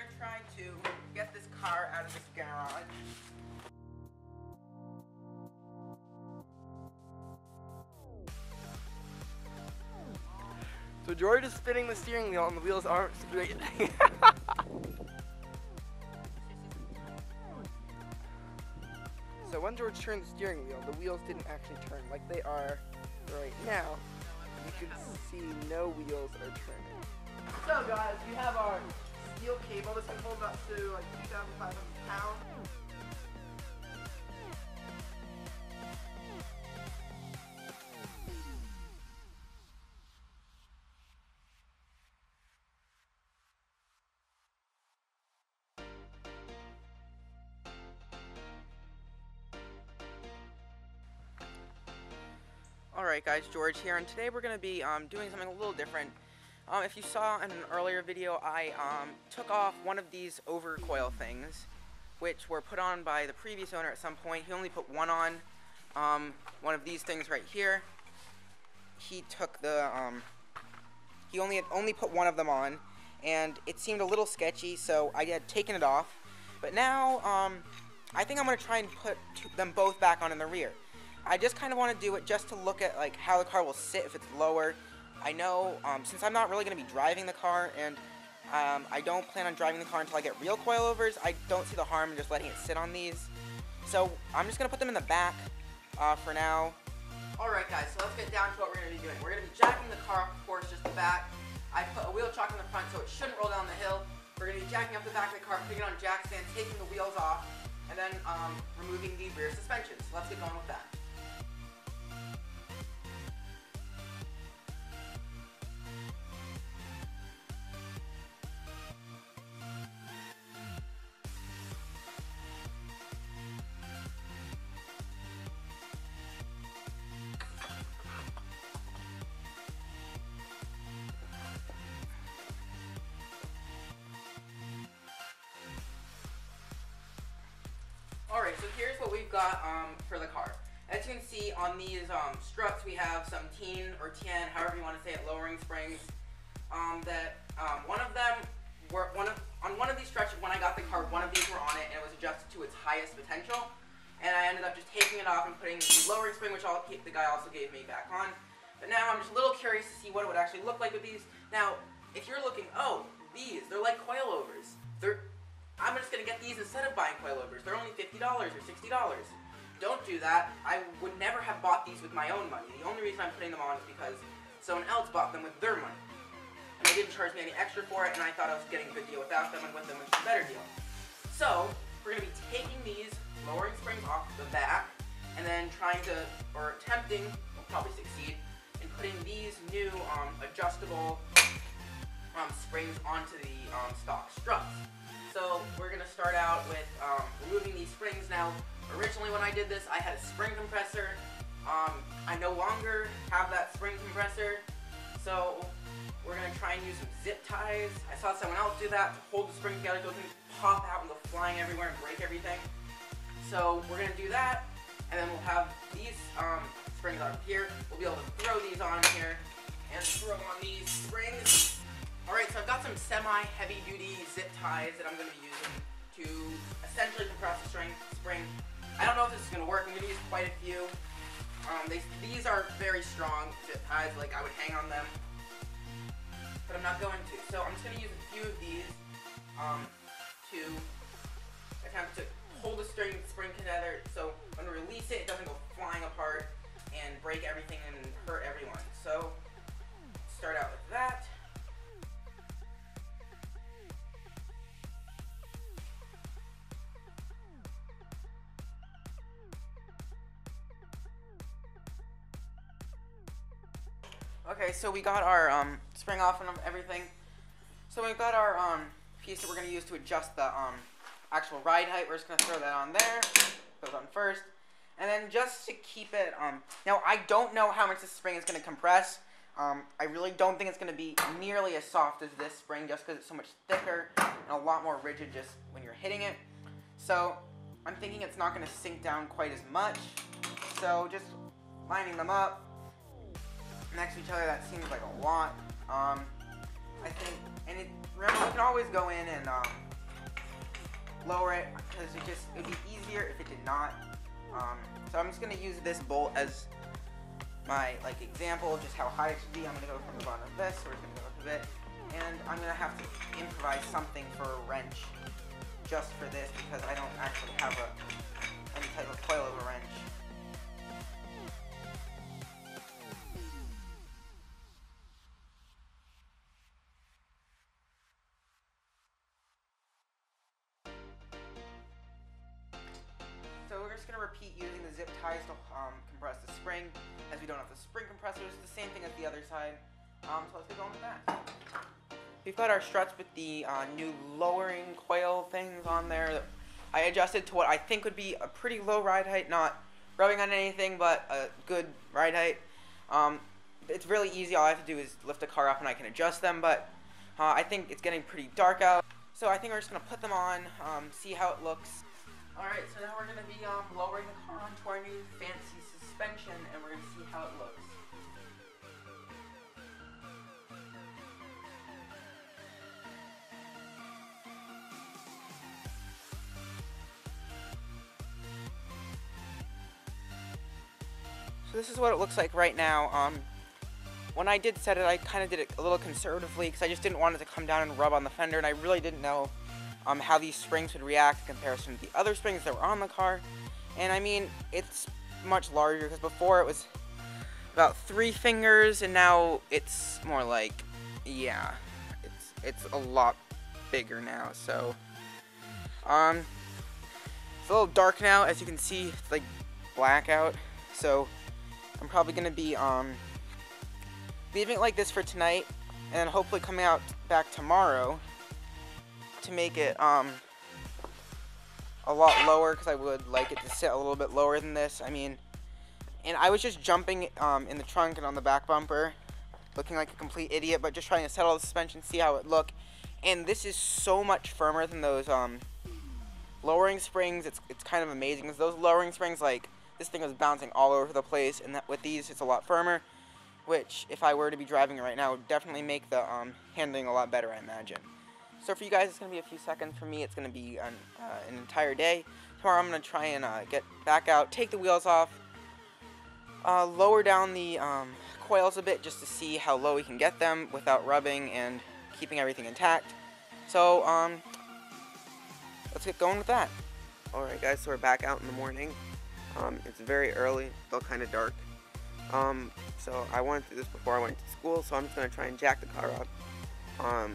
gonna try to get this car out of this garage. So George is spinning the steering wheel and the wheels aren't straight. So when George turned the steering wheel, the wheels didn't actually turn like they are right now. You can see no wheels are turning. So guys, we have our steel cable. This can hold up to like 2,500 pounds. Alright guys, George here, and today we're going to be doing something a little different. If you saw in an earlier video, I took off one of these overcoil things, which were put on by the previous owner at some point. He only put one on, one of these things right here. He took the, he only put one of them on, and it seemed a little sketchy, so I had taken it off. But now, I think I'm going to try and put them both back on in the rear. I just kind of want to do it just to look at like how the car will sit if it's lower. I know since I'm not really going to be driving the car, and I don't plan on driving the car until I get real coilovers, I don't see the harm in just letting it sit on these. So I'm just going to put them in the back for now. Alright guys, so let's get down to what we're going to be doing. We're going to be jacking the car up, of course, just the back. I put a wheel chock in the front so it shouldn't roll down the hill. We're going to be jacking up the back of the car, putting it on jack stands, taking the wheels off, and then removing the rear suspension. So let's get going with that. Alright, so here's what we've got for the car. As you can see on these struts, we have some Teen or Tien, however you want to say it, lowering springs. One of them were on one of these struts. When I got the car, one of these were on it, and it was adjusted to its highest potential. And I ended up just taking it off and putting the lowering spring, which the guy also gave me, back on. But now I'm just a little curious to see what it would actually look like with these. Now, if you're looking, oh, they're like coilovers. I'm just going to get these instead of buying coilovers. They're only $50 or $60. Don't do that. I would never have bought these with my own money. The only reason I'm putting them on is because someone else bought them with their money. And they didn't charge me any extra for it, and I thought I was getting a good deal without them, and with them it was a better deal. So, we're going to be taking these lowering springs off the back, and then trying to, or attempting, we'll probably succeed, in putting these new adjustable springs onto the stock struts. So we're going to start out with removing these springs. Now, originally when I did this, I had a spring compressor. I no longer have that spring compressor, so we're going to try and use some zip ties. I saw someone else do that to hold the spring together so it doesn't pop out and go flying everywhere and break everything. So we're going to do that, and then we'll have these springs on here. We'll be able to throw these on here and throw on these springs. Alright, so I've got some semi-heavy-duty zip ties that I'm going to be using to essentially compress the spring. I don't know if this is going to work. I'm going to use quite a few. These are very strong zip ties, like I would hang on them, but I'm not going to. So I'm just going to use a few of these to attempt to hold the spring together so when we release it, it doesn't go flying apart and break everything and hurt everyone. So start out with that. Okay, so we got our spring off and everything. So we've got our piece that we're going to use to adjust the actual ride height. We're just going to throw that on there. Goes on first. And then just to keep it, now I don't know how much this spring is going to compress. I really don't think it's going to be nearly as soft as this spring just because it's so much thicker and a lot more rigid just when you're hitting it. So I'm thinking it's not going to sink down quite as much. So just lining them up next to each other, that seems like a lot. I think, and remember, you can always go in and lower it, because it would be easier if it did not. So I'm just gonna use this bolt as my example of just how high it should be. I'm gonna go from the bottom of this, so we're gonna go up a bit, and I'm gonna have to improvise something for a wrench just for this, because I don't actually have any type of coil of a wrench. So we're just going to repeat using the zip ties to compress the spring, as we don't have the spring compressors. It's the same thing as the other side. So let's get going with that. We've got our struts with the new lowering coil things on there that I adjusted to what I think would be a pretty low ride height, not rubbing on anything, but a good ride height. It's really easy. All I have to do is lift the car up and I can adjust them, but I think it's getting pretty dark out. So I think we're just going to put them on, see how it looks. Alright, so now we're going to be lowering the car onto our new fancy suspension, and we're going to see how it looks. So this is what it looks like right now. When I did set it, I kind of did it a little conservatively, because I just didn't want it to come down and rub on the fender, and I really didn't know how these springs would react in comparison to the other springs that were on the car. And I mean, it's much larger, because before it was about 3 fingers, and now it's more like, yeah, it's a lot bigger now. So it's a little dark now, as you can see. It's like blackout. So I'm probably gonna be leaving it like this for tonight, and then hopefully coming out back tomorrow to make it a lot lower, because I would like it to sit a little bit lower than this. I mean, and I was just jumping in the trunk and on the back bumper, looking like a complete idiot, but just trying to settle the suspension, see how it looked. And this is so much firmer than those lowering springs. It's kind of amazing, because those lowering springs, like, this thing was bouncing all over the place, and with these it's a lot firmer, which if I were to be driving it right now would definitely make the handling a lot better, I imagine. So for you guys, it's going to be a few seconds. For me, it's going to be an entire day. Tomorrow I'm going to try and get back out, take the wheels off, lower down the coils a bit just to see how low we can get them without rubbing and keeping everything intact. So let's get going with that. Alright guys, so we're back out in the morning. It's very early, still kind of dark. So I wanted to do this before I went to school, so I'm just going to try and jack the car up.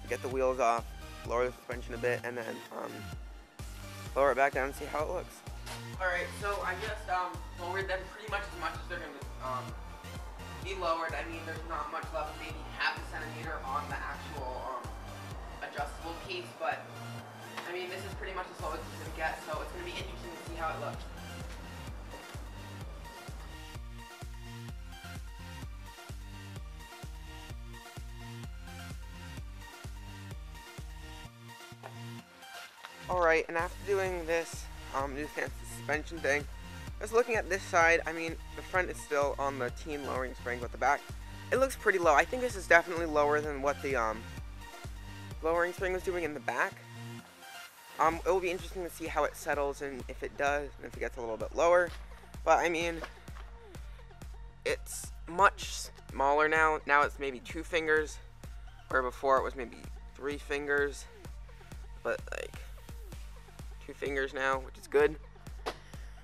Get the wheels off, lower the suspension a bit, and then lower it back down and see how it looks. Alright, so I just lowered them pretty much as they're going to be lowered. I mean, there's not much left, maybe half a centimeter on the actual adjustable piece, but I mean, this is pretty much as low as it's going to get, so it's going to be interesting to see how it looks. Alright, and after doing this new fancy suspension thing, I was looking at this side. I mean, the front is still on the teen lowering spring, but the back, it looks pretty low. I think this is definitely lower than what the lowering spring was doing in the back. It will be interesting to see how it settles, and if it does, and if it gets a little bit lower. But I mean, it's much smaller now. Now it's maybe 2 fingers, where before it was maybe 3 fingers. But like 2 fingers now, which is good.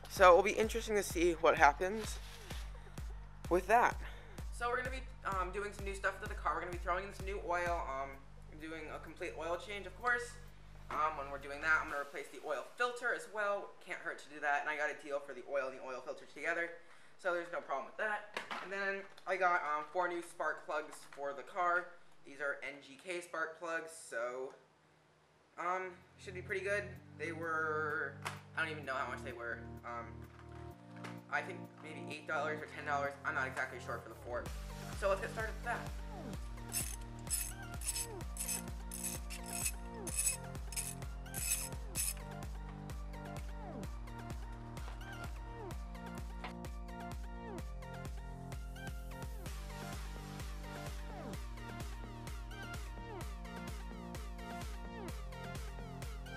So it will be interesting to see what happens with that. So we're going to be doing some new stuff to the car. We're going to be throwing in some new oil, doing a complete oil change, of course. When we're doing that, I'm going to replace the oil filter as well. Can't hurt to do that. And I got a deal for the oil and the oil filter together, so there's no problem with that. And then I got 4 new spark plugs for the car. These are NGK spark plugs, so should be pretty good. They were, I don't even know how much they were. I think maybe $8 or $10. I'm not exactly sure for the 4. So let's get started with that.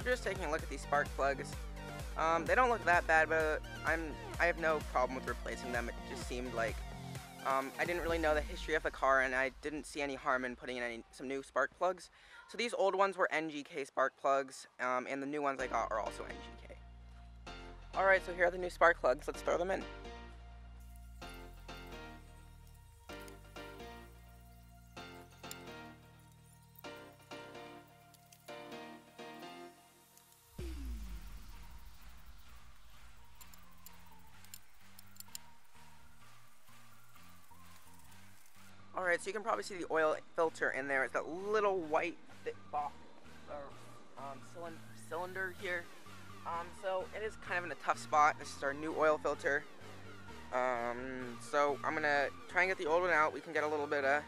Just taking a look at these spark plugs. They don't look that bad, but I have no problem with replacing them. It just seemed like I didn't really know the history of the car, and I didn't see any harm in putting in some new spark plugs. So these old ones were NGK spark plugs, and the new ones I got are also NGK. Alright, so here are the new spark plugs. Let's throw them in. Alright, so you can probably see the oil filter in there. It's that little white thick box or cylinder here. So it is kind of in a tough spot. This is our new oil filter. So I'm gonna try and get the old one out. We can get a little bit of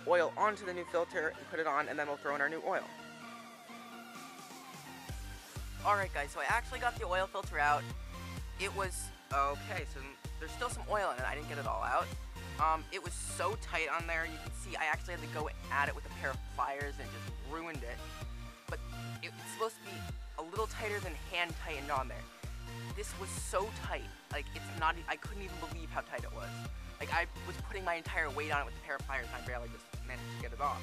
oil onto the new filter and put it on, and then we'll throw in our new oil. Alright guys, so I actually got the oil filter out. It was okay, so there's still some oil in it. I didn't get it all out. It was so tight on there. You can see I actually had to go at it with a pair of pliers and just ruined it. But it's supposed to be a little tighter than hand tightened on there. This was so tight. Like, I couldn't even believe how tight it was. Like, I was putting my entire weight on it with a pair of pliers and I barely just managed to get it off.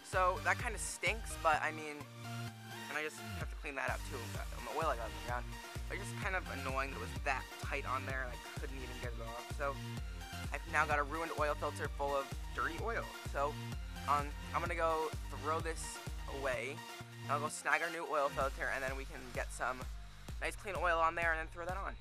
So that kind of stinks, but I mean, and I just have to clean that out too. On the oil I got on the ground. But it's just kind of annoying that it was that tight on there and I couldn't even get it off. So I've now got a ruined oil filter full of dirty oil. So I'm gonna go throw this away. I'll go snag our new oil filter, and then we can get some nice clean oil on there and then throw that on.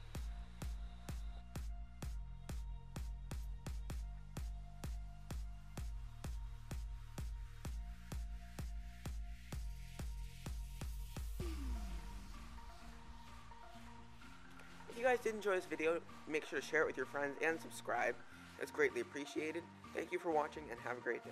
If you guys did enjoy this video, make sure to share it with your friends and subscribe. It's greatly appreciated. Thank you for watching and have a great day.